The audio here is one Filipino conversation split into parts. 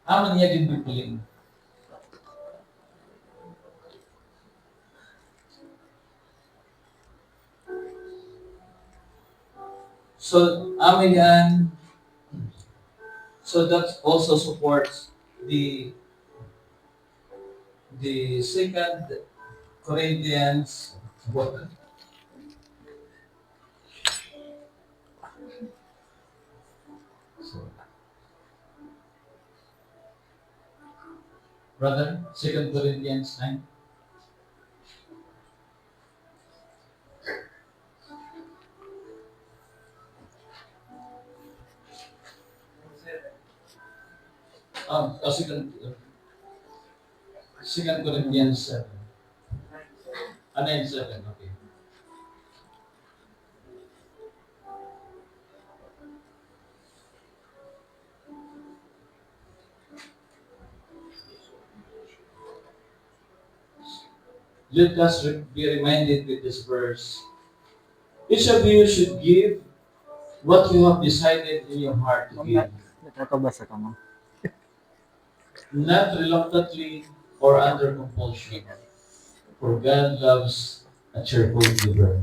Aman niya ginbipuling. So, amin yan. So that also supports the second Corinthians what? So, brother, second Corinthians 9. Second Corinthians 7. 9:7, okay. Let us be reminded with this verse. Each of you should give what you have decided in your heart to give, Nakakabasa ka mo. not reluctantly or under compulsion, for God loves a cheerful giver.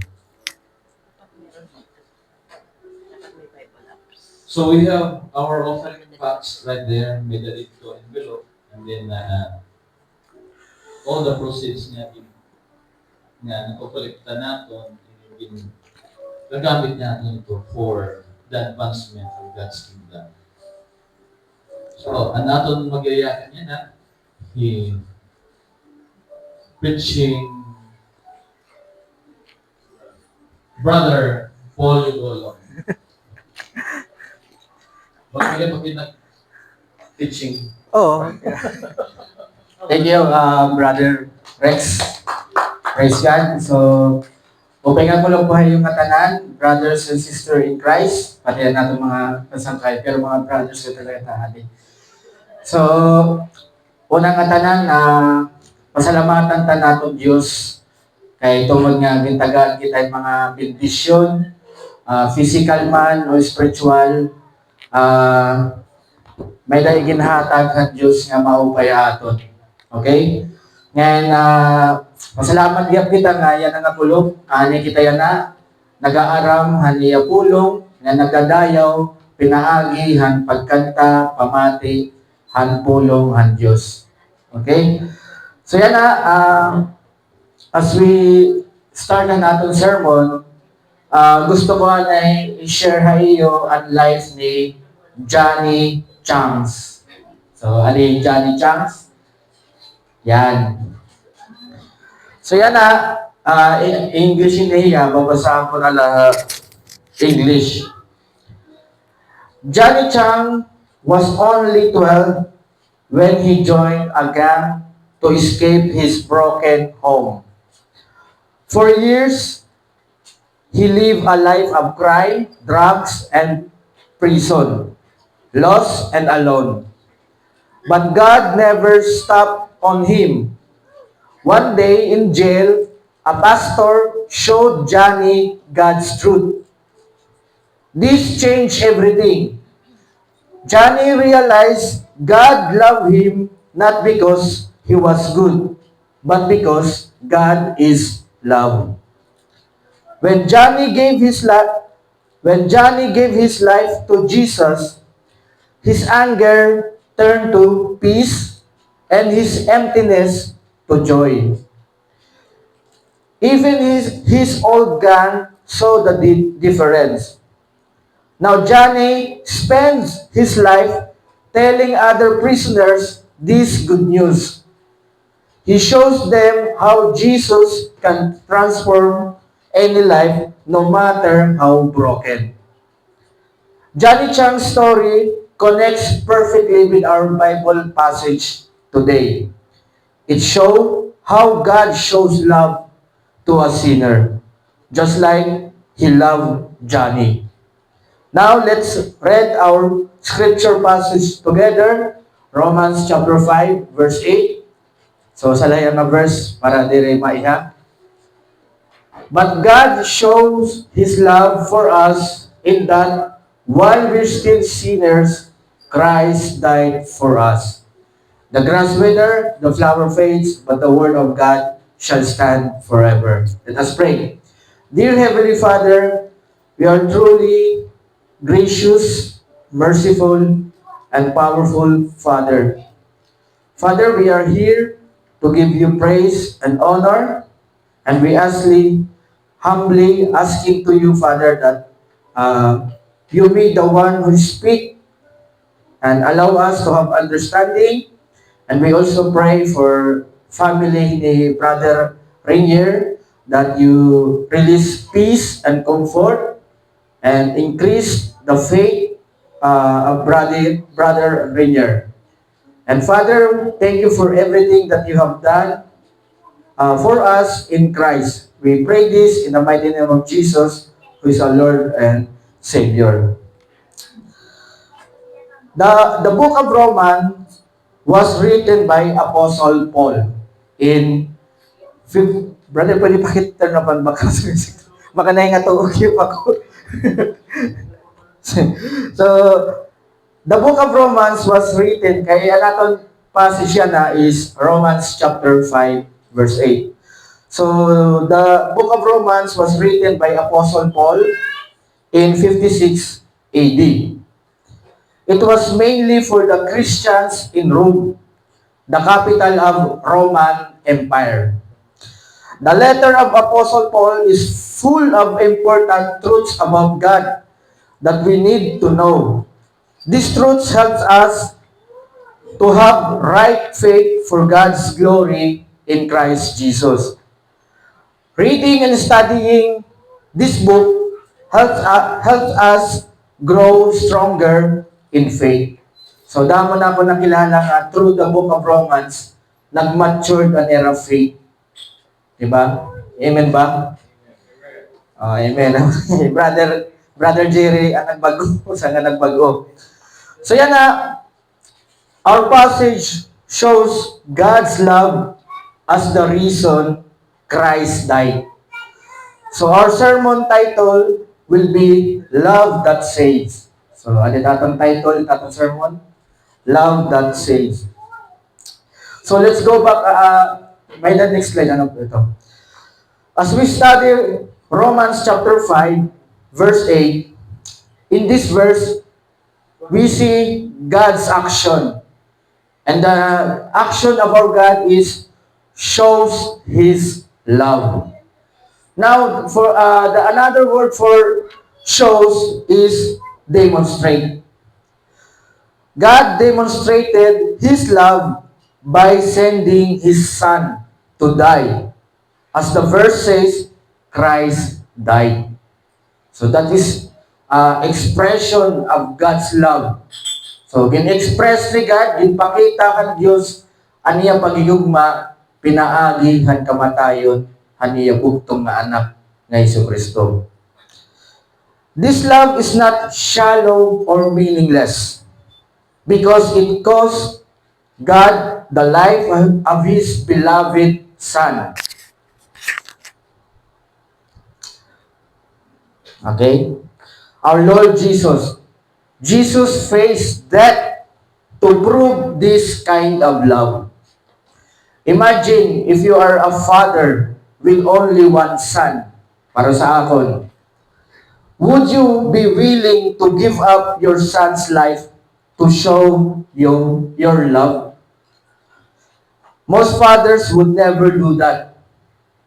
So we have our offering box right there, may dalit to envelope, and then all the proceeds nga nakokolekta natin, gagamit natin ito for the advancement of God's kingdom. So, ang natin magayakan niya na, preaching Brother Paul Yugolo. Bakit pinag-teaching? Oo. Thank you, Brother Rex. Praise God. So, upengan ko lang buhay yung katanan, brothers and sisters in Christ, pati yan natin mga kasangkay, pero mga brothers ko talaga tahali. So, unang katanan, pasalamatan ta nato Diyos, kay tungod nga gintagaan kita yung mga bendisyon, physical man o spiritual, may dahil ginhatag at Diyos nga maupay aton. Okay? Ngayon, masalamat gyud kita nga yan ang apulong, ani kita yan na, nag-aaram, haniya pulong, nga nagdadayaw, pinaagi, han pagkanta, pamati, han pulong, han Diyos. Okay? So yan na, as we start na natin sermon, gusto ko na i-share ha iyo ang life ni Johnny Changs. So, ano yung Johnny Changs? Yan. So yan na, English hindi hiya, babasahan ko na lahat English. Johnny Chang was only 12 when he joined a gang to escape his broken home. For years, he lived a life of crime, drugs, and prison, lost and alone. But God never stopped on him. One day in jail, a pastor showed Johnny God's truth. This changed everything. Johnny realized God loved him not because he was good, but because God is love. When Johnny gave his life to Jesus, his anger turned to peace and his emptiness to joy. Even his old gang saw the difference. Now Johnny spends his life telling other prisoners this good news. He shows them how Jesus can transform any life, no matter how broken. Johnny Chang's story connects perfectly with our Bible passage today. It shows how God shows love to a sinner, just like He loved Johnny. Now let's read our scripture passage together. Romans chapter 5, verse 8. So salayan na verse para dire maiha. But God shows His love for us in that while we're still sinners, Christ died for us. The grass wither, the flower fades, but the word of God shall stand forever. Let us pray. Dear Heavenly Father, we are truly gracious, merciful, and powerful Father. Father, we are here to give you praise and honor, and we humbly asking to you, Father, that you be the one who speak and allow us to have understanding. And we also pray for family ni Brother Rainier that you release peace and comfort and increase the faith of Brother Rainier. And Father, thank you for everything that you have done for us in Christ. We pray this in the mighty name of Jesus, who is our Lord and Savior. The book of Romans was written by Apostle Paul in Brother, pwede pakita naman baka nahingatulog yung ako. So, the book of Romans was written, kaya natin passage yan na is Romans chapter 5, verse 8. So, the book of Romans was written by Apostle Paul in 56 AD. It was mainly for the Christians in Rome, the capital of Roman Empire. The letter of Apostle Paul is full of important truths about God that we need to know. These truths help us to have right faith for God's glory in Christ Jesus. Reading and studying this book helps us grow stronger in faith. So damo na ako nakilala nga through the book of Romans, nag-matured an era of faith. Diba? Amen ba? Oh, amen. Brother Jerry, ang nagbago. Saan nga nagbago? So yan na, our passage shows God's love as the reason Christ died. So our sermon title will be Love That Saves. So ano tatong title, tatong sermon? Love That Saves. So let's go back, may the next slide, ano po ito? As we study Romans chapter 5, verse 8, in this verse, we see God's action. And the action of our God is shows His love. Now, for another word for shows is demonstrate. God demonstrated His love by sending His Son to die. As the verse says, Christ died. So that is expression of God's love. So, gin-express ni God, ginpakita kan Diyos, aniya pagigugma, pinaagi han kamatayon, aniya bugtong nga anak nga Jesu-Kristo. This love is not shallow or meaningless because it cost God the life of His beloved Son. Okay? Our Lord Jesus. Jesus faced death to prove this kind of love. Imagine if you are a father with only one son, para sa akon. Would you be willing to give up your son's life to show your love? Most fathers would never do that.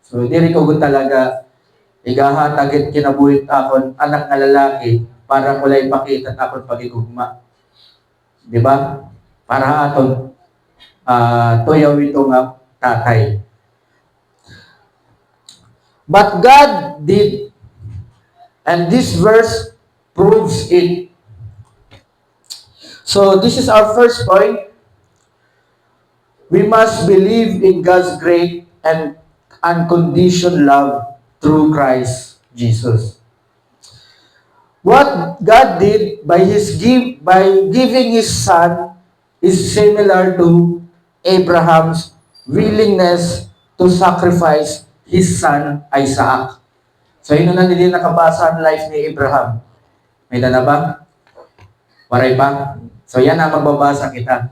So, diri ko talaga igahatagit kinabuhit akon anak na lalaki para kulay pakita akon pagigugma. Di ba? Para aton tuyaw ito nga tatay. But God did, and this verse proves it. So this is our first point. We must believe in God's great and unconditional love through Christ Jesus. What God did by giving His Son is similar to Abraham's willingness to sacrifice his son Isaac. So yun na hindi nakabasa ang life ni Abraham. May dala ba? Waray pa? So yan ang magbabasa kita.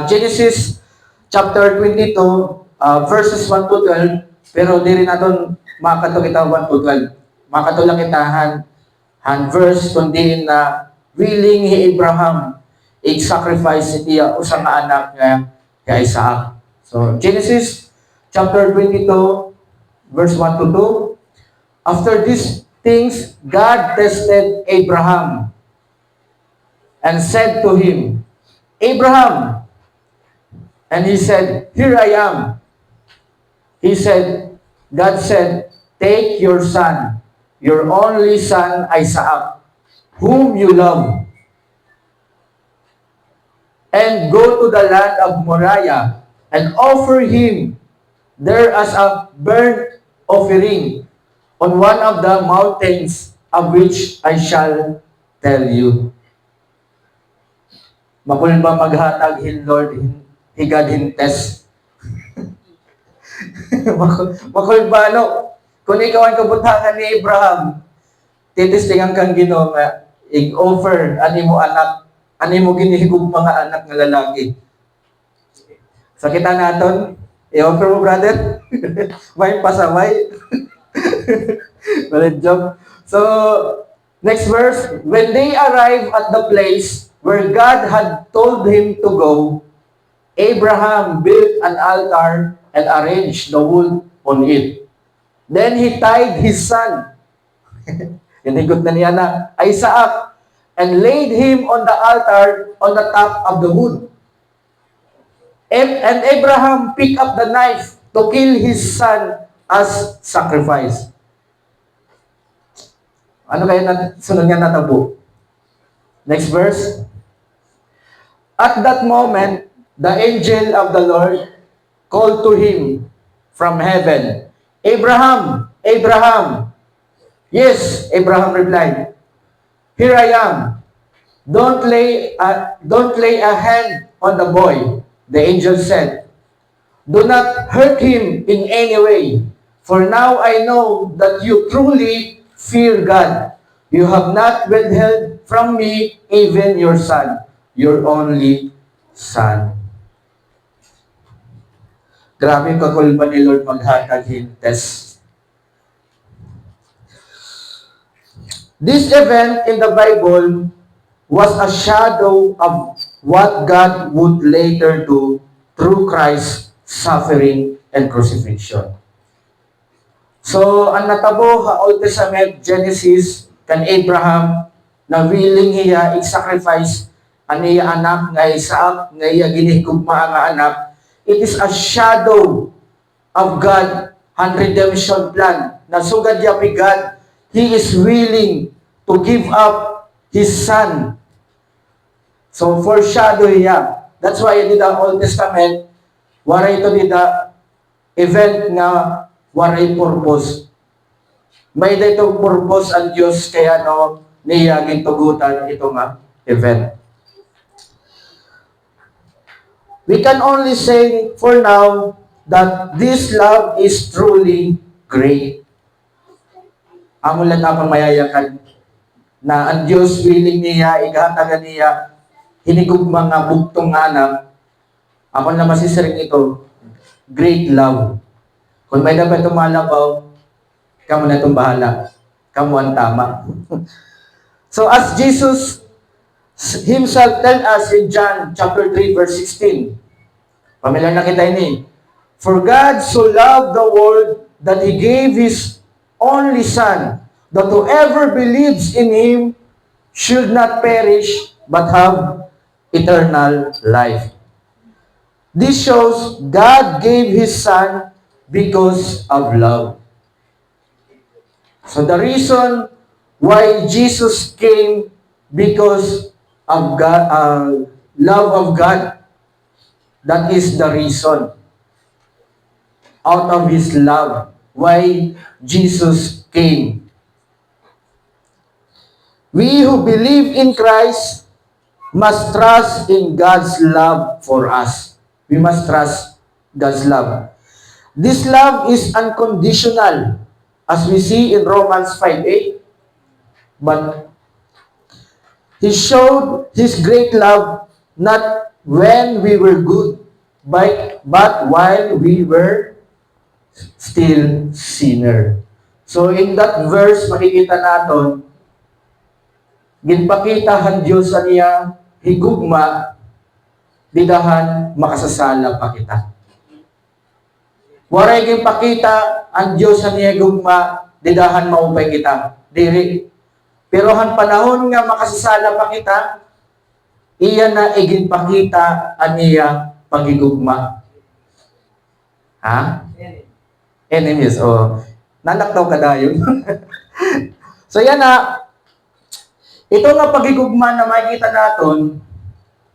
Genesis chapter 22, verses 1 to 12, pero di rin natin makato kita 1 to 12. Makato lang kita han verse kundi na willing hi Abraham i-sacrifice niya usang nga anak nga kay Isaac. So Genesis chapter 22, verse 1 to 2. After these things, God tested Abraham and said to him, Abraham. And he said, Here I am. God said, take your son, your only son Isaac, whom you love, and go to the land of Moriah and offer him there as a burnt offering on one of the mountains of which I shall tell you. Makul ba maghatag hin Lord, higad hintes? Makul ba no? Kung ikaw ang kabutangan ni Abraham, titistingan kang Ginoo nga i-offer ani mo anak, ani mo ginihigug mga anak nga lalaki. Sakita naton, i-offer mo brother. May pasaway. Valid joke. So, next verse. When they arrived at the place where God had told him to go, Abraham built an altar and arranged the wood on it. Then he tied his son, hinigot na niya na, Isaac, and laid him on the altar on the top of the wood. And Abraham picked up the knife to kill his son as sacrifice. Ano kaya sunod niya natabo? Next verse. At that moment, the angel of the Lord called to him from heaven, Abraham, Abraham. Yes, Abraham replied, Here I am. Don't lay a hand on the boy. The angel said, Do not hurt him in any way, for now I know that you truly fear God. You have not withheld from me even your son, your only son. Grabe kakulba ni Lord maghatag hintes. This event in the Bible was a shadow of what God would later do through Christ's suffering and crucifixion. So, ang natabo sa Old Testament, Genesis, kan Abraham, na willing hiya i-sacrifice ang iya anak nga Isaac, nga iya ginihigugma nga anak, it is a shadow of God and redemption plan. Nasugad niya pi God, He is willing to give up His Son. So, foreshadow niya. That's why in the Old Testament, waray ito nila event nga waray purpose. May dito purpose ang Diyos kaya no niya gintugutan ito nga event. We can only say for now that this love is truly great. Amo lang ako mayayakan na ang Diyos willing niya, igatagan niya, hinigog mga bugtong anak, ako na masisiring ito, great love. Kung may dapat tumalabaw, kamo na itong bahala. Kamo ang tama. So as Jesus Himself tell us in John chapter 3 verse 16, pamilyar na kita ini, For God so loved the world that He gave His only Son, that whoever believes in Him should not perish, but have eternal life. This shows God gave His Son because of love. So the reason why Jesus came because of God, love of God, that is the reason. Out of His love, why Jesus came. We who believe in Christ must trust in God's love for us. We must trust God's love. This love is unconditional, as we see in Romans 5:8. But He showed His great love not when we were good, but while we were still sinner. So in that verse, makikita natin, ginpakita han Diyos sa niya, higugma, didahan, makasasala pa kita. Waray ginpakita, ang Diyos sa niya higugma, didahan maupay kita. Diri. Pero han panahon nga makasasala pa kita, iya na iginpakita ang niya pagigugma. Ha? Enemies. Oh. Nanaktaw ka dayon. So yan na, ito nga pagigugma na makikita natin,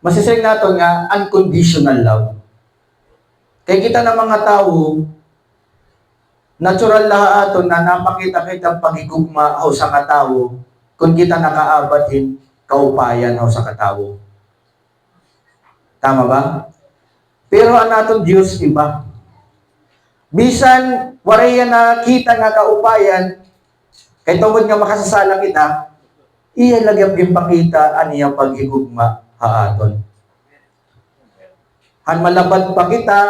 masisig natin nga unconditional love. Kaya kita ng mga tao, natural lahat aton na napakita kita pagigugma o sa katao kung kita nakaabatin kaupayan o sa katao. Tama ba? Pero ang aton Diyos iba. Bisan, waraya na kita nga kaupayan, kay tungod nga makasasala kita, iya lagi ang pakita aniyang paghigugma haaton. Han malabad pa kita,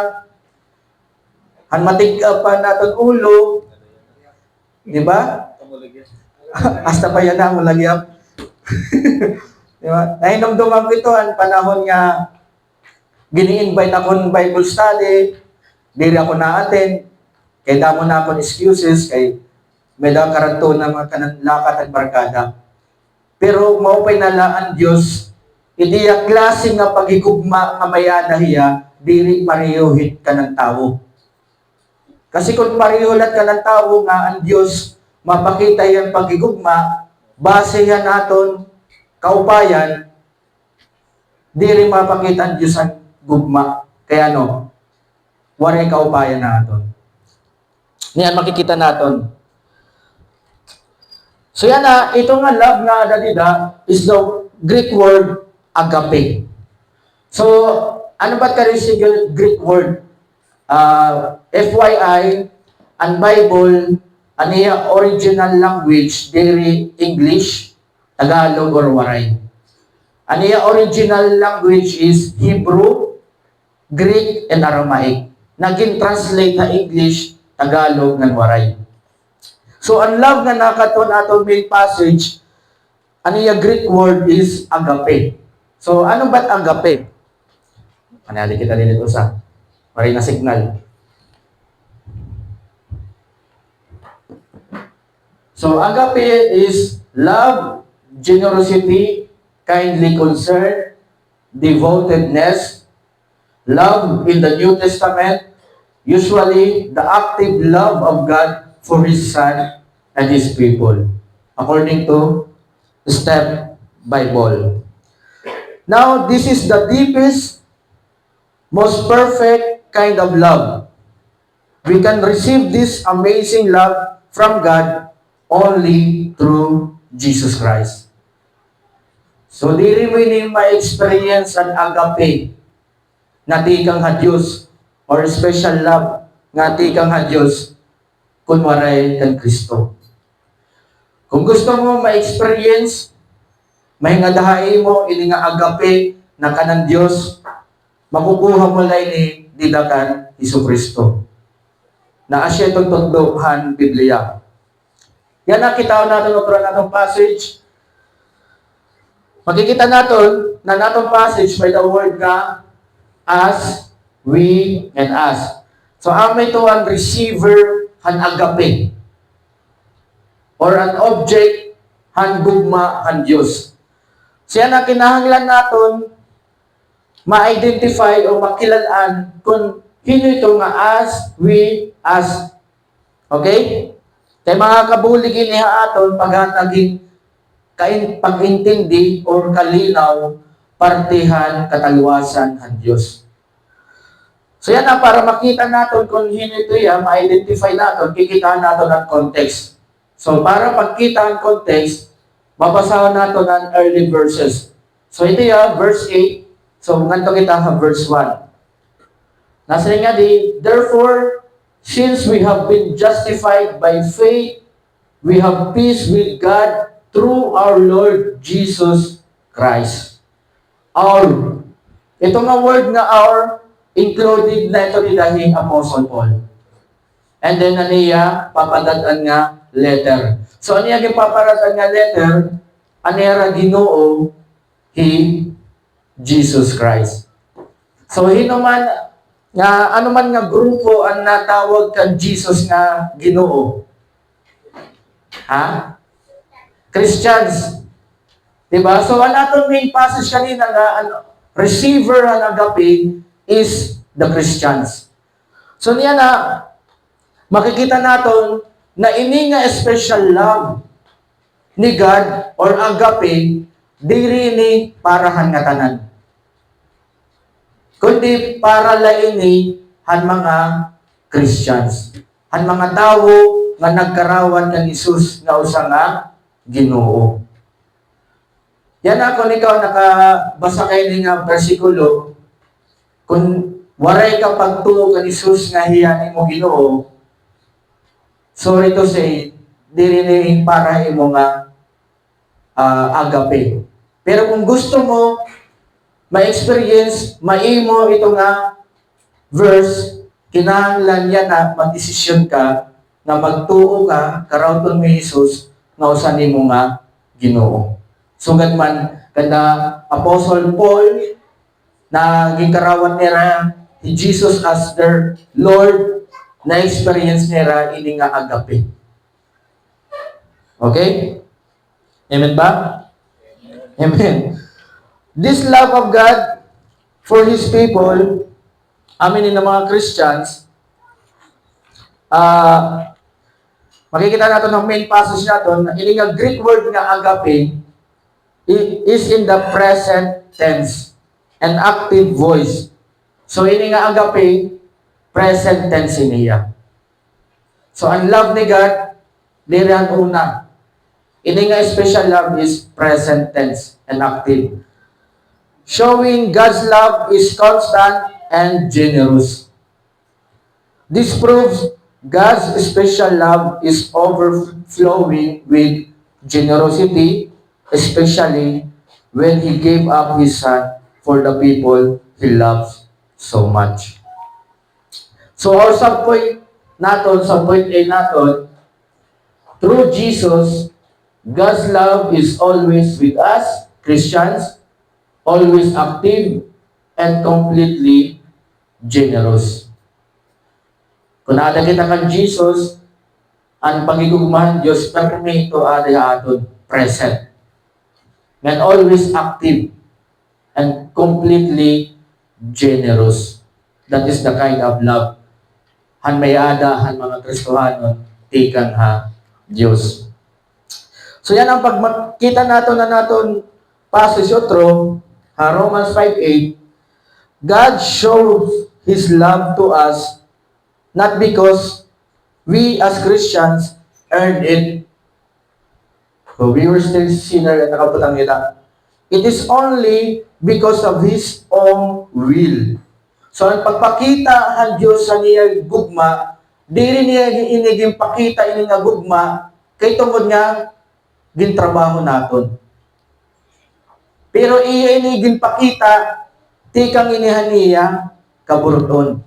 han matigka pa naton ulo, di ba? Hasta pa yan na mo lagyap. Di ba? Nahinomduman ko ito, han panahon nga gini-invite akong Bible study, diri ako na-attend, kay damo na akong excuses, kay may karanto na mga lakat at barkada. Pero maupay na lang ang Diyos, hindi ang klase nga pagigugma nga mayada hiya, diri parehit ka ng tao. Kasi kung parehulat ka ng tao nga ang Diyos, mapakita yung pagigugma, base yan naton kaupayan, diri mapakita ang Diyos ang gugma. Kaya ano, waray kaupayan naton. Niyan makikita naton. So yan na, ito nga love nga dadida is the Greek word agape. So, ano ba ka rin si Greek word? FYI, ang Bible, ano yung original language, diri English, Tagalog, or Waray. Ano yung original language is Hebrew, Greek, and Aramaic. Naging translate na English, Tagalog, and Waray. So, ang love na nakaton atong main passage, ano yung Greek word is agape. So, ano ba't agape? Manali kita din ito sa maray na signal. So, agape is love, generosity, kindly concern, devotedness, love in the New Testament, usually the active love of God for His Son and His people, according to Step Bible. Now, this is the deepest, most perfect kind of love. We can receive this amazing love from God only through Jesus Christ. So, diri mo ini ma-experience ang agape na tikang ha Diyos or special love nga tikang ha Diyos kung waray kang Kristo. Kung gusto mo ma-experience, mahingadahay mo, ini nga agape na kanang Diyos, makukuha mo lang ni didakan Isu Kristo. Na asya itong tunduhan Biblia. Yan ang kita natin o natong passage. Makikita natin na natong passage may the word nga as, we, and us. So, amay ito ang receiver han agape or an object han gugma han Diyos. Siya na kinahanglan naton ma-identify o makilalaan kung hino ito nga as, we, us. Okay? Kaya mga kabuligin niya aton paghatagin pag-intindi or kalinaw partihan kataluwasan han Diyos. So yan na, para makita natin kung hino ito yan, ma-identify natin, kikitaan natin ang context. So para pagkita ang context, babasahan natin ang early verses. So ito yan, verse 8. So nganto kita ha, verse 1. Nasa nga di, therefore, since we have been justified by faith, we have peace with God through our Lord Jesus Christ. Our. Ito nga word nga our, included na ito ni dahing Apostle Paul. And then aniya, papadatan nga letter. So aniya gipaparatan nga letter, aniya Ginoo, He, Jesus Christ. So hinuman, nga ano man nga grupo ang natawag kang Jesus nga Ginoo. Ha? Christians. Diba? So ang atong main passage kanina nga, receiver ang agape is the Christians. So niya na, makikita natin na ini nga special love ni God or agape, diri ni parahan nga tanan. Kundi para laini han mga Christians. Han mga tao nga nagkarawan kang Isus nga usa nga Ginoo. Yan ako ikaw nakabasa kayo nga bersikulo, kung waray ka pagtuo kang Isus nga hiyanin mo Ginoo, sorry to say, di rin para imo nga agape. Pero kung gusto mo ma-experience, maimo ito nga verse, kinahanglan yan na mag-desisyon ka na magtuo ka, karawton mo Jesus, nga usan nimo nga Ginoo. Sugad man, kada Apostle Paul, na gikarawan nila ni Jesus as their Lord, na experience nila ini nga agape. Okay? Amen ba? Amen. This love of God for His people, amin ng mga Christians, makikita natin ng main passage natin, ini nga Greek word nga agape is in the present tense, an active voice. So ini nga agape, present tense niya. So ang love ni God, diri ang una. Ini nga special love is present tense and active. Showing God's love is constant and generous. This proves God's special love is overflowing with generosity, especially when He gave up His Son for the people He loves so much. So our subpoint naton, subpoint A naton, through Jesus, God's love is always with us, Christians, always active and completely generous. Kung naada kita kang Jesus, ang pagigugmahan Diyos, permito aton present. And always active and completely generous. That is the kind of love han mayada han mga Kristohanon tikan ha Diyos. So yan ang pagmakita nato na naton passage otro, Romans 5:8, God shows His love to us not because we as Christians earned it. So we were still sinner at nakaputang kita. It is only because of His own will. So ang pagpakita ang Diyos sa niya gugma, diri niya iniging pakita ini nga gugma, kay tungod nga gintrabaho naton. Pero iya iniging pakita, tikang inihan niya kaburuton.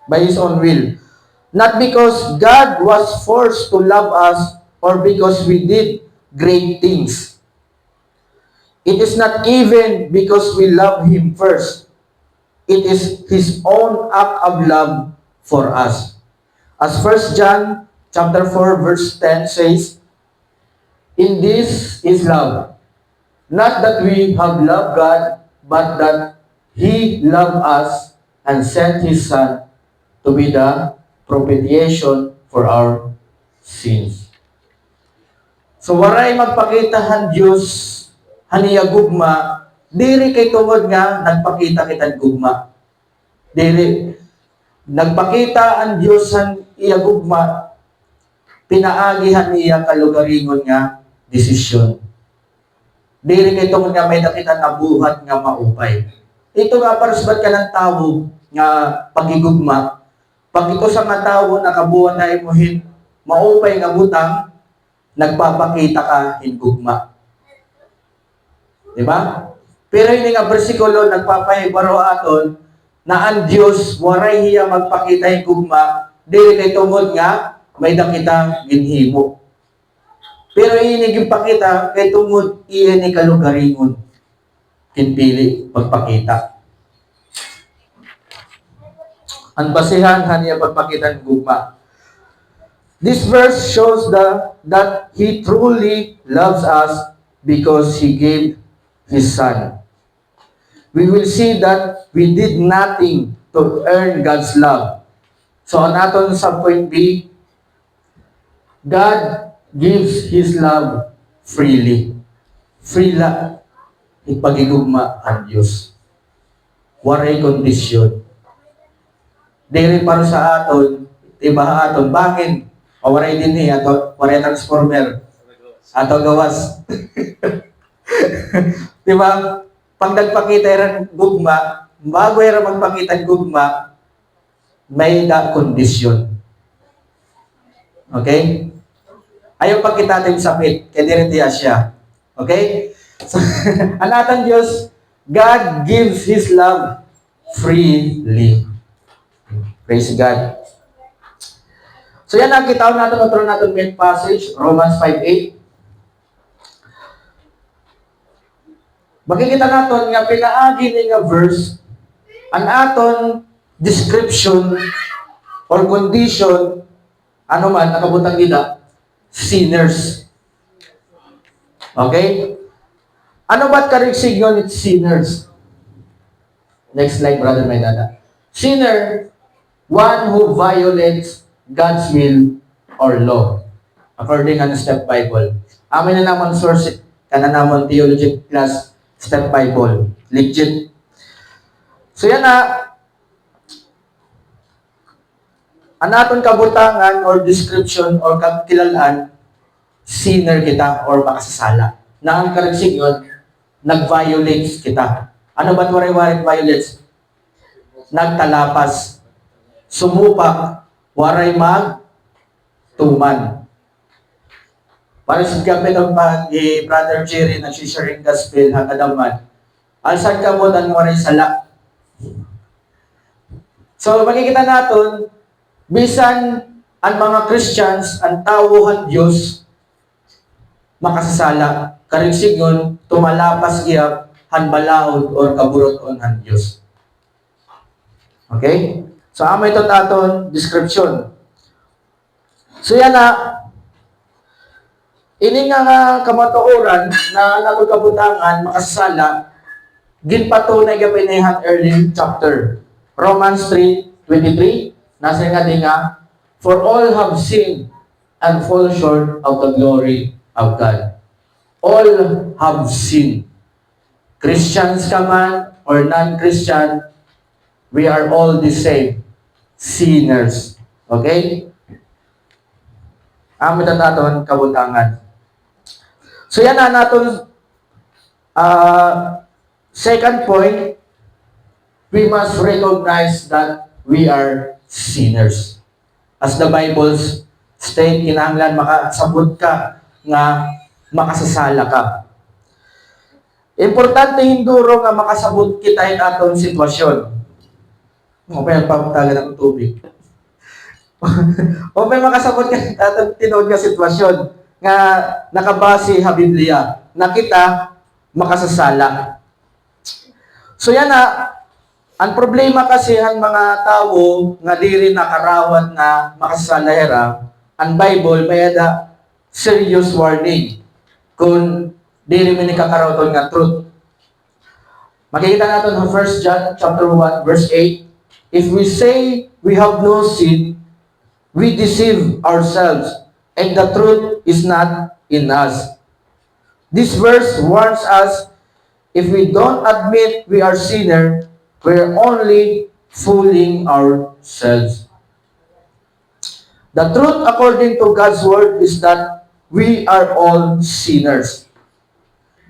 By His own will. Not because God was forced to love us or because we did great things. It is not even because we love Him first. It is His own act of love for us. As 1 John chapter 4 verse 10 says, in this is love, not that we have loved God, but that He loved us and sent His Son to be the propitiation for our sins. So waray magpakita han Diyos haniya gugma, diri kay tungod nga nagpakita kitang gugma. Diri nagpakita ang Diyos han iya gugma, pinaagihan niya kalugaringon nga desisyon. Diri kay tungod nga may nakita nga buhat nga maupay. Ito nga parusbat ka ng tao nga pagigugma. Pag ito sa nga tao nakabuhan na imuhin maupay nga butang, nagpapakita ka hingugma. Di ba? Pero ini nga bersikulo nagpapahibaro aton na ang Dios waray hiya magpakita yung gugma dili kay tungod nga may dakita ginhimo. Pero ini gipakita kay tungod iya ni kalugaringon kinpili pagpakita. Ang basihan haniya pagpakita ng gugma. This verse shows that He truly loves us because He gave His Son. We will see that we did nothing to earn God's love. So, naton sa point B, God gives His love freely. Free lang. Ipagigugma ang Diyos. Waray kondisyon. Dili para sa aton, iba aton, bakit? O waray din ni, ato, waray transformer. Ato gawas. Diba? Pag nagpakita yung gugma, bago yung magpakita yung gugma, may kondisyon. Okay? Ayaw pagkita natin sapit, kaya diretiya siya. Okay? So, ang ating Diyos, God gives His love freely. Praise God. So yan ang kita natin, matulong natin main passage, Romans 5:8. Makikita natin nga pinaagi ni nga verse, ang aton description or condition, ano man, nakabutang nila, sinners. Okay? Ano ba't karigsigyon it's sinners? Next slide, brother Maynada. Sinner, one who violates God's will or law. According to Step Bible. Amin na naman source, kana naman theology class, Step Bible. Legit. So yan na, ang aton kabutangan or description or kakilalaan, sinner kita or makasasala. Na ang karagsigyon, nag-violates kita. Ano ba't waray-waray violates? Nagtalapas, sumupak, waray mag-tuman. Para sa kapit ang Brother Jerry na sharing gospel hangadaman, alsan ka mo dan waray sala. So, makikita natin, bisan ang mga Christians, ang tawuhan Diyos, makasasala, karigsigon, tumalapas iya, hanbalaod or kaburoton han Diyos. Okay? So, ito aton description. So, yan na, ini nga kamatuoran na natugkabutangan, makasasala, ginpatunay gapinihan early chapter. Romans 3:23, nasa nga din nga, for all have sinned and fall short of the glory of God. All have sinned. Christians ka man or non-Christian, we are all the same. Sinners. Okay? Amit na natin kabutangan. So yan na natin second point, we must recognize that we are sinners. As the Bible state, kinahanglan makasabot ka nga makasasala ka. Importante hinduro nga makasabot kita in atong sitwasyon. O may pagpagtagan ng tubig. O may makasabot ka atong tinuod nga sitwasyon nga nakabase sa Biblia na kita makasasala. So yan na, ang problema kasi ang mga tao nga diri nakarawat na makasasalahera, ang Bible may ada serious warning kung diri mi nakakarawton nga truth. Makikita natin sa 1 John chapter 1 verse 8, if we say we have no sin, we deceive ourselves, and the truth is not in us. This verse warns us, if we don't admit we are sinner, we're only fooling ourselves. The truth according to God's word is that we are all sinners.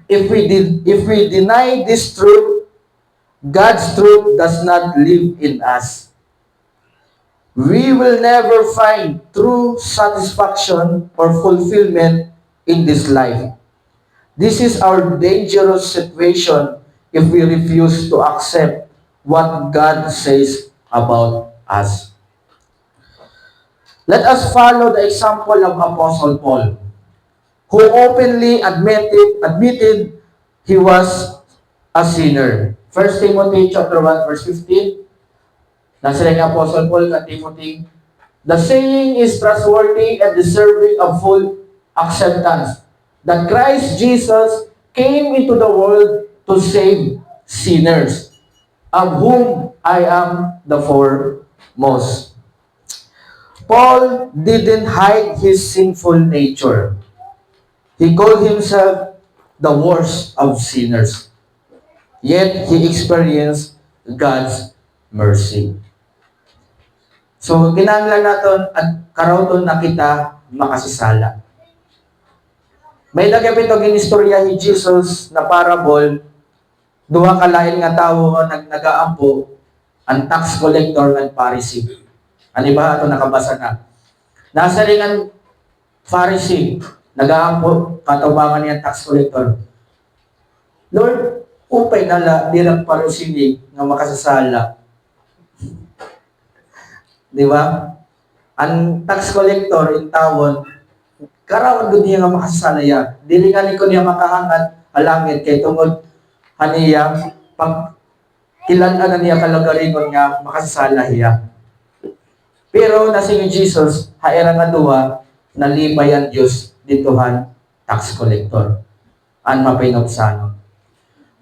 If we deny this truth, God's truth does not live in us. We will never find true satisfaction or fulfillment in this life. This is our dangerous situation if we refuse to accept what God says about us. Let us follow the example of Apostle Paul, who openly admitted he was a sinner. 1 Timothy chapter 1 verse 15. Nasa ni Apostle Paul kay Timothy, the saying is trustworthy and deserving of full acceptance, that Christ Jesus came into the world to save sinners, of whom I am the foremost. Paul didn't hide his sinful nature. He called himself the worst of sinners. Yet he experienced God's mercy. So, kinahanglan naton at karawton na kita makasasala. May lagay ito ginistorya ni Jesus na parable, duha ka lain nga tawo nga nagaampo, ang tax collector and Pharisee. Ano ba ito nakabasa na? Nasa rin ang Pharisee, nagaampo, katubangan niya tax collector. Lord, upay nala, dirang parusini nga makasasala. Di ba? Ang tax collector in tawon, karawan gud niya nga makasasala ya. Dili nga ni ko niya makahangad alangit kay tungod haniya pag kilan-an niya kalagaringon nga makasasala hiya. Pero nasing Jesus, haira nga duha, nalipay ang Diyos ditohan tax collector. Ang mapinopsano.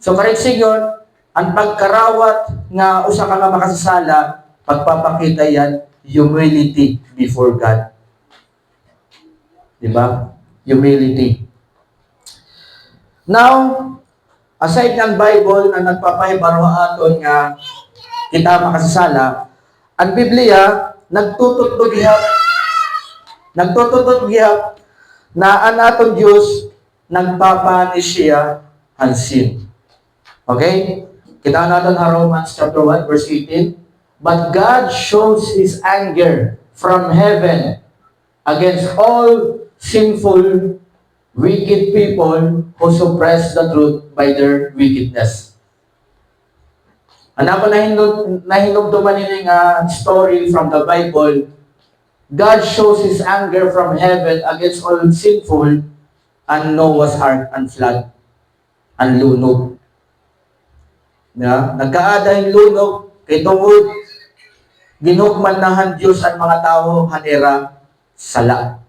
So karek sigon, ang pagkarawat nga usa ka nga makasasala, pagpapakita yan, humility before God. Diba? Humility. Now, aside ng Bible na nagpapahibaro aton nga kita makasasala, ang Biblia nagtututog gihap na ang aton Diyos nagpapanis siya ang sin. Okay? Kita natin sa Romans chapter 1 verse 18. But God shows His anger from heaven against all sinful, wicked people who suppress the truth by their wickedness. Ano ko nahinugduman nila nga story from the Bible. God shows His anger from heaven against all sinful and Noah's ark and flood and lunog. Nagkaada yung lunog kay tungod ginugmanahan Diyos ang mga tao hanera sala.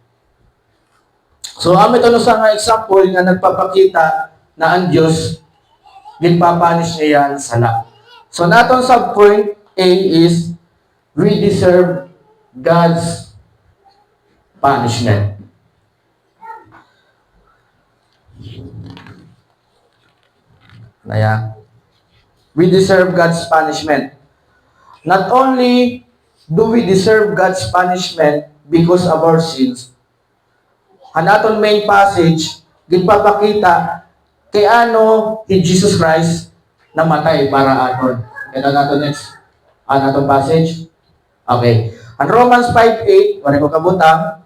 So amit ano sa nga example nga nagpapakita na ang Diyos ginpapanis niya ang sala. So naton sa point A is we deserve God's punishment. We deserve God's punishment. Not only do we deserve God's punishment because of our sins, ang aton main passage, ginpapakita kay ano in Jesus Christ namatay para aton. Kaya nato next, ang aton passage. Okay. Ang Romans 5:8, wala ko kabutang,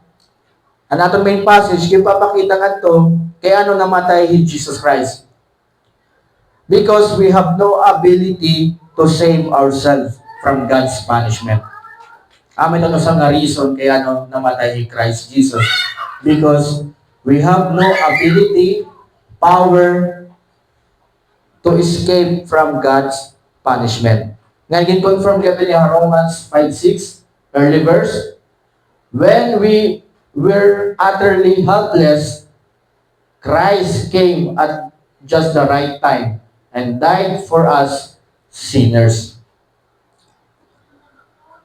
ang aton main passage, ginpapakita kanto kay ano namatay in Jesus Christ. Because we have no ability to save ourselves from God's punishment. Amin ito sa nga reason kaya namatay ni Christ Jesus. Because we have no ability, power, to escape from God's punishment. Ngayon, confirm kaya niya Romans 5:6, early verse. When we were utterly helpless, Christ came at just the right time and died for us sinners.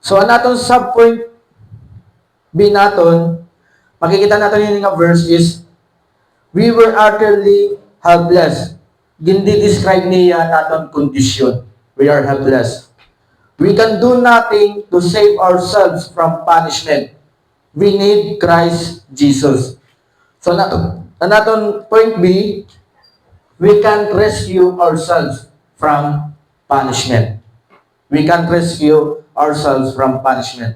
So, ang natin subpoint B natin, makikita natin yung nga verse is, we were utterly helpless. Gindi-describe niya natin condition. We are helpless. We can do nothing to save ourselves from punishment. We need Christ Jesus. So, natin point B, we can't rescue ourselves from punishment. We can't rescue ourselves from punishment.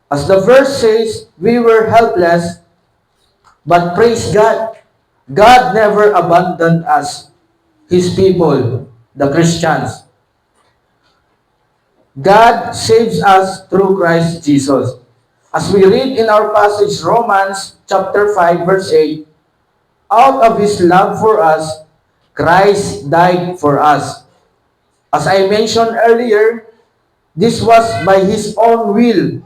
As the verse says, we were helpless, but praise God, God never abandoned us, His people, the Christians. God saves us through Christ Jesus. As we read in our passage, Romans chapter 5, verse 8, out of His love for us, Christ died for us. As I mentioned earlier, this was by His own will,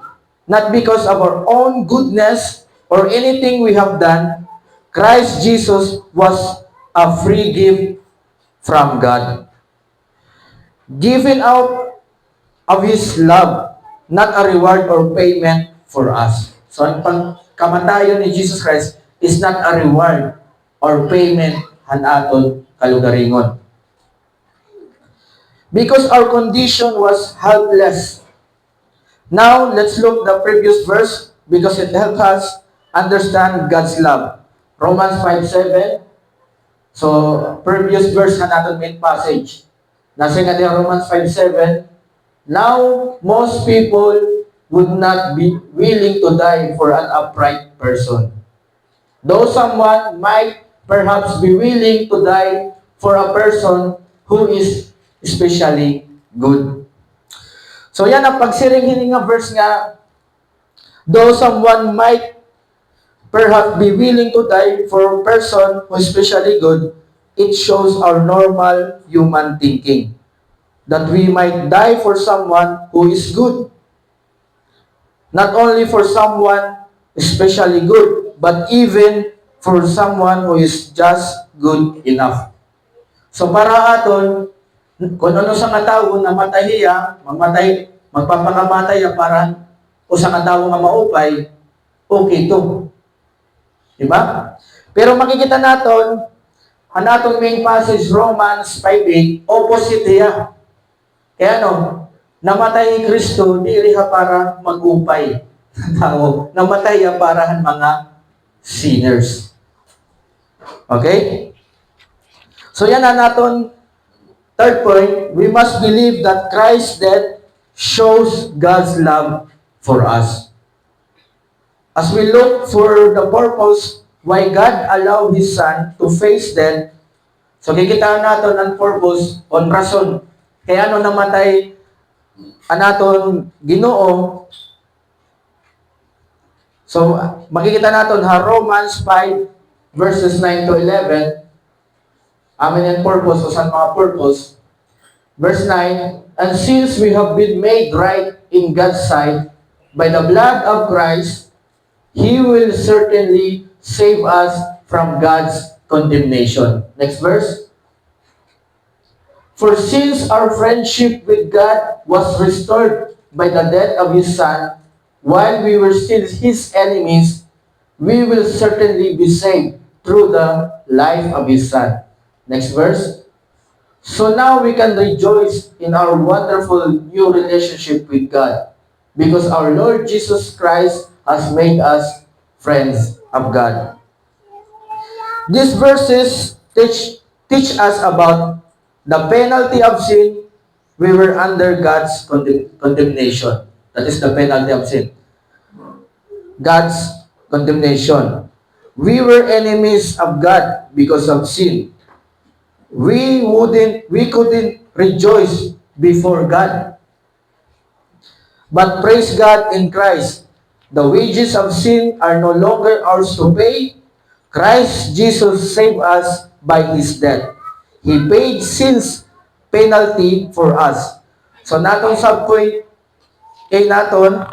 not because of our own goodness or anything we have done. Christ Jesus was a free gift from God, given out of His love, not a reward or payment for us. So ang pagkamatayon ni Jesus Christ is not a reward or payment hanaton kalugaringon. Because our condition was helpless. Now, let's look the previous verse because it helps us understand God's love. Romans 5:7. So, previous verse na natin main passage. Nasa nga din Romans 5:7. Now, most people would not be willing to die for an upright person. Though someone might perhaps be willing to die for a person who is especially good. So yan ang pagsiring nga verse nga, though someone might perhaps be willing to die for a person who is especially good, it shows our normal human thinking, that we might die for someone who is good. Not only for someone especially good, but even for someone who is just good enough. So para aton, kung ano sa katawo na matahiya, magpapakamatay para o sa katawo nga maupay, okay to. Diba? Pero makikita natin, ang atong main passage, Romans 5:8, opposite niya. Kaya namatay ni Kristo, di riha para mag-upay. Tao, namatay para mga sinners. Okay? So yan na natin. Third point, we must believe that Christ's death shows God's love for us. As we look for the purpose why God allowed His Son to face death, so kikita natin ang purpose on rason. Kaya namatay anaton Ginoo. So makikita natin Romans 5 verses 9 to 11. Amin yung purpose o saan mga purpose. Verse 9, and since we have been made right in God's sight by the blood of Christ, He will certainly save us from God's condemnation. Next verse. For since our friendship with God was restored by the death of His Son, while we were still His enemies, we will certainly be saved through the life of His Son. Next verse. So now we can rejoice in our wonderful new relationship with God because our Lord Jesus Christ has made us friends of God. These verses teach us about the penalty of sin. We were under God's condemnation. That is the penalty of sin. God's condemnation. We were enemies of God because of sin. We couldn't rejoice before God. But praise God in Christ. The wages of sin are no longer ours to pay. Christ Jesus saved us by His death. He paid sin's penalty for us. So natong subpoint kay naton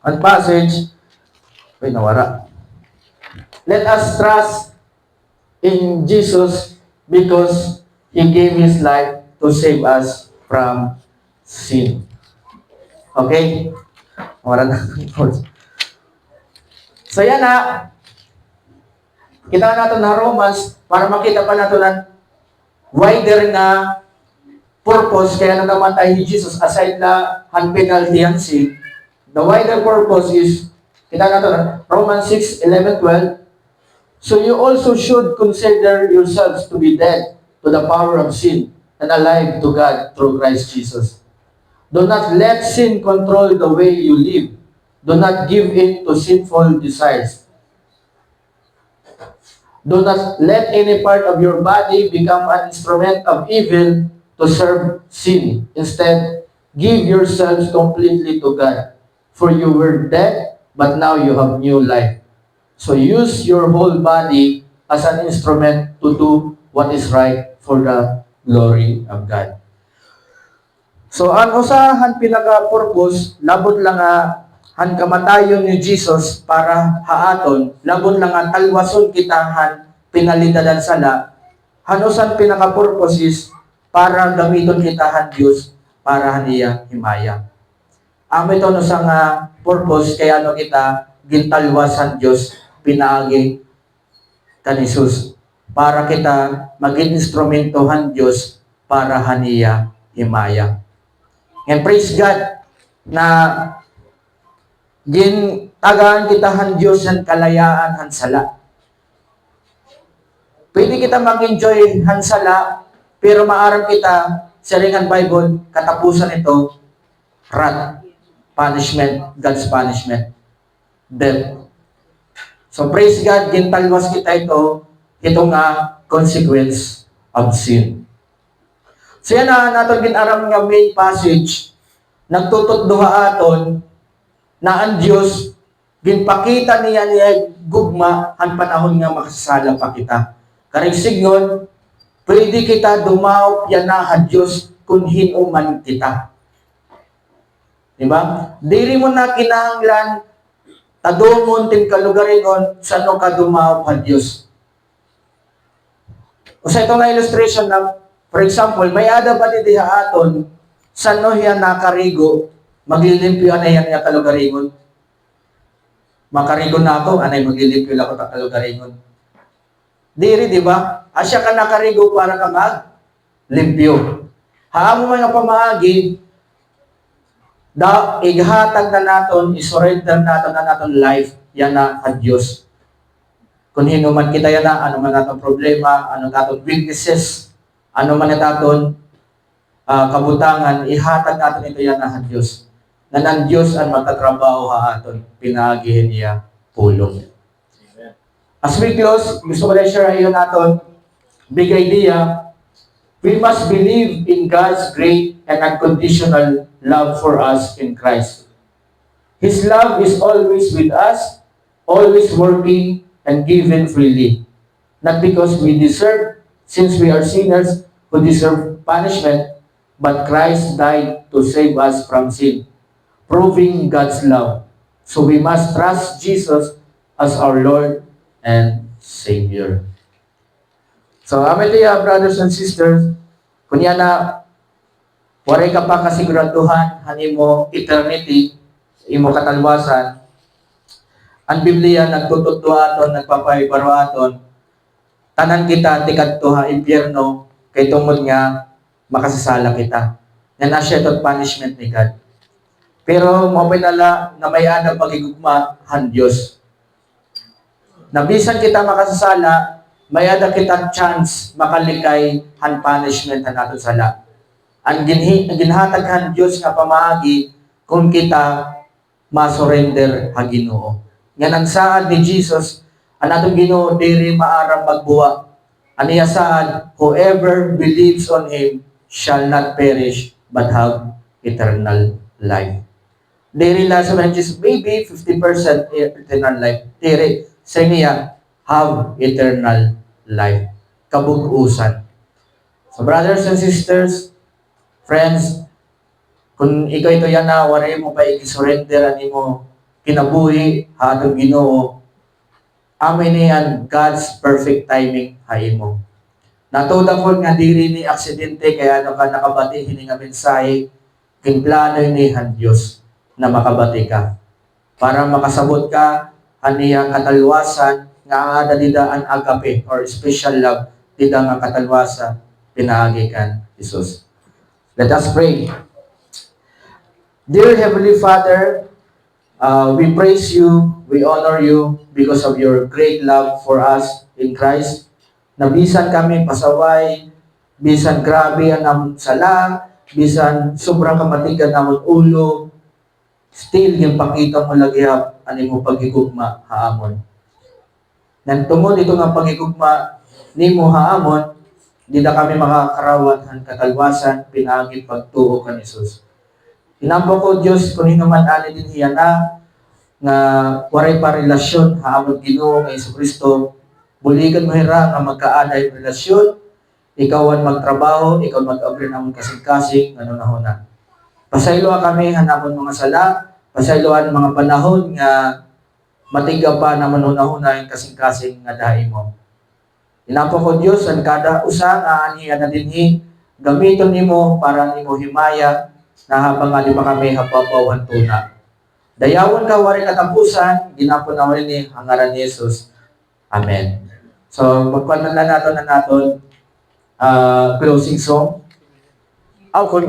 ang passage, nawara. Let us trust in Jesus because He gave His life to save us from sin. Okay? Wala na. So yan na. Kita natin na Romans para makita pa natin ang wider na purpose kaya namatay ni Jesus aside na ang penalty ang sin. The wider purpose is, kita natin Romans 6:11-12. So you also should consider yourselves to be dead to the power of sin and alive to God through Christ Jesus. Do not let sin control the way you live. Do not give in to sinful desires. Do not let any part of your body become an instrument of evil to serve sin. Instead, give yourselves completely to God. For you were dead, but now you have new life. So use your whole body as an instrument to do what is right for the glory of God. So ang usahan pinaka-purpose, labot lang han kamatayon ni Jesus para haaton, labot lang talwason kita han pinalitadan sala, hanusan pinaka-purpose is para gamiton kita han Diyos para haniya himaya. Amo ito no sa nga purpose kaya no kita gintalwasan Diyos pinaagi kan Jesus para kita maging instrumentohan Diyos para haniya himaya. And praise God na gintagaan kita han Diyos han kalayaan han sala. Pwede kita mag-enjoy han sala, pero maaram kita sa ringan Bible, katapusan ito, wrath, punishment, God's punishment, death. So praise God, gintalwas kita ito nga consequence of sin. So yan na natin ginaram nga main passage, nagtutudduha aton na ang Diyos ginpakita niya gugma ang panahon nga makasala pa kita. Kareng signon, pwede kita dumaop yan na ang Diyos kung hinuman kita. Diba? Diri mo na kinahanglan tadumon tim kalugaringon sa no ka dumaop ang Diyos. O sa itong illustration na for example, may ada ba di aton sa no hiya nakarigo, maglilimpyo na yan nga kalugaringon. Makarigo na ako, anay maglilimpyo lang ako ta kalugaringon. Diri, di ba? Asya ka nakarigo para ka mag-limpyo. Haamo mga pamaagi, ighatag na naton, isurrender naton na naton life, yan na ang Diyos. Kung hinuman kita yan na, ano man naton problema, ano naton weaknesses, ano man naton kabutangan, ihatag natin ito yan na ang Diyos. Na ng Diyos ang magtatrabaho ha aton, pinagihin niya pulong. As we close, gusto ko na share ayon natin, big idea, we must believe in God's great and unconditional love for us in Christ. His love is always with us, always working and given freely. Not because we deserve, since we are sinners who deserve punishment, but Christ died to save us from sin, proving God's love. So we must trust Jesus as our Lord and Savior. So, amitiya, brothers and sisters, kunya na, waray ka pa kasiguraduhan, hanimo eternity, imo katalwasan, ang Biblia nagtututua aton, nagpapaibaro aton, tanan kita, tikadtuha, impyerno, kay tungod nga, makasasala kita. Yan na siya itong punishment ni God. Pero, mapinala na may anang pagigugma, han Diyos. Nabisan kita makasasala, may ada kita chance makalikay han punishment han aton sala. Ang ginhatag han Diyos nga pamaagi kung kita masurrender ha Ginoo. Nga ang saad ni Jesus, ang atong Ginoo diri maarang magbuwa. Aniya saad, whoever believes on Him shall not perish but have eternal life. Diri lang sa Jesus, maybe 50% eternal life. Diri, sa niya, have eternal life. Kabug-usan. So brothers and sisters, friends, kung ikaw ito yan na, waray mo pa i-surrender mo kinabuhi, hatong Ginoo, amin niyan God's perfect timing hay mo. Natuda ko nga diri ni aksidente, kaya ano ka nakabati, hininga mensahe, kinplano ni han Diyos na makabati ka. Para makasabot ka, aniyang katalwasan, nga dida an agape or special love, dida nga katalwasan, pinaagi kan Jesus. Let us pray. Dear Heavenly Father, we praise you, we honor you because of your great love for us in Christ. Na bisan kami pasaway, bisan grabe ang sala, bisan sobrang kamatigan namon ulo, still yung pakita mo lagyap ani mo pagigugma haamon. Nantungod ito nga pangigugma nimo haamon, di na kami makakarawat han katalwasan, pinagit pagtuo kan Isus. Inampo ko Diyos kung hinuman ani din hiya na nga waray pa relasyon haamon Ginoo nga Kristo. Buligan mo hira nga magkaaday relasyon, ikawan magtrabaho, ikaw mag-abrin ang kasing-kasing, ano na huna. Pasayloan kami hanapon mga sala, pasayloan mga panahon nga matigaw pa naman huna-huna yung kasing-kasing nga dahi mo. Inapo ko Diyos, ang kada usa nga aniya na dinhi, gamiton nimo para nimo himaya na habang ali pa kami hapapawan tuna. Dayawon ka wari katapusan, ginapon na wari ni hangaran ni Jesus. Amen. So, magkuhan na naton closing song.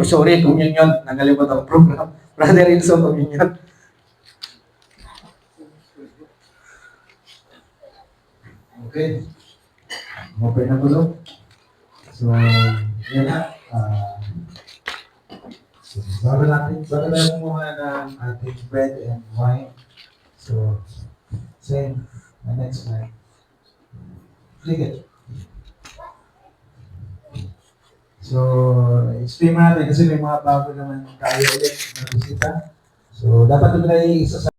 Sorry, communion. Nagalimot ang program. Brother Inso, communion. Okay. Okay na po, no? So, yan na. Bago tayo kumuha ng ating bread and wine. So, same. The next slide. Click it. So, explain natin kasi may mga bago naman tayo ulit na bisita. So, dapat ito na isa sa